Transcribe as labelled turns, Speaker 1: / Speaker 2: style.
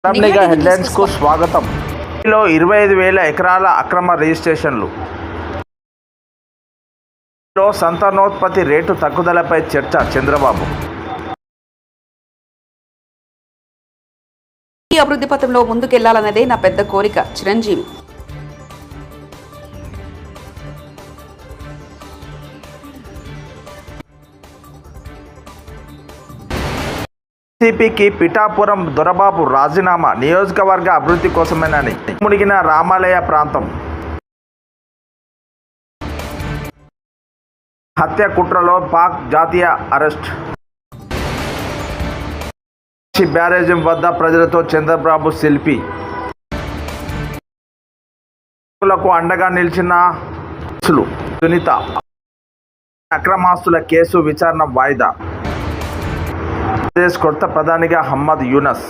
Speaker 1: అసెంబ్లీగా headlines కు స్వాగతం. లో 25,000 ఎకరాల అక్రమ రిజిస్ట్రేషన్లు. సంతానోత్పత్తి రేటు తగ్గుదలపై చర్చ చంద్రబాబు.
Speaker 2: ఈ అభివృద్ధి పథంలో ముందుకెళ్లాలన్నదే నా పెద్ద కోరిక చిరంజీవి.
Speaker 1: సిపికి పిఠాపురం దొరబాబు రాజీనామా. నియోజకవర్గ అభివృద్ధి కోసమేనని మునిగిన రామాలయ ప్రాంతం. హత్య కుట్రలో పాక్ జాతీయ అరెస్ట్. బ్యారేజ్ వద్ద ప్రజలతో చంద్రబాబు సెల్ఫీ. అండగా నిలిచిన సునీత. అక్రమాస్తుల కేసు విచారణ వాయిదా. కొత్త ప్రధానిగా మహమ్మద్ యూనస్.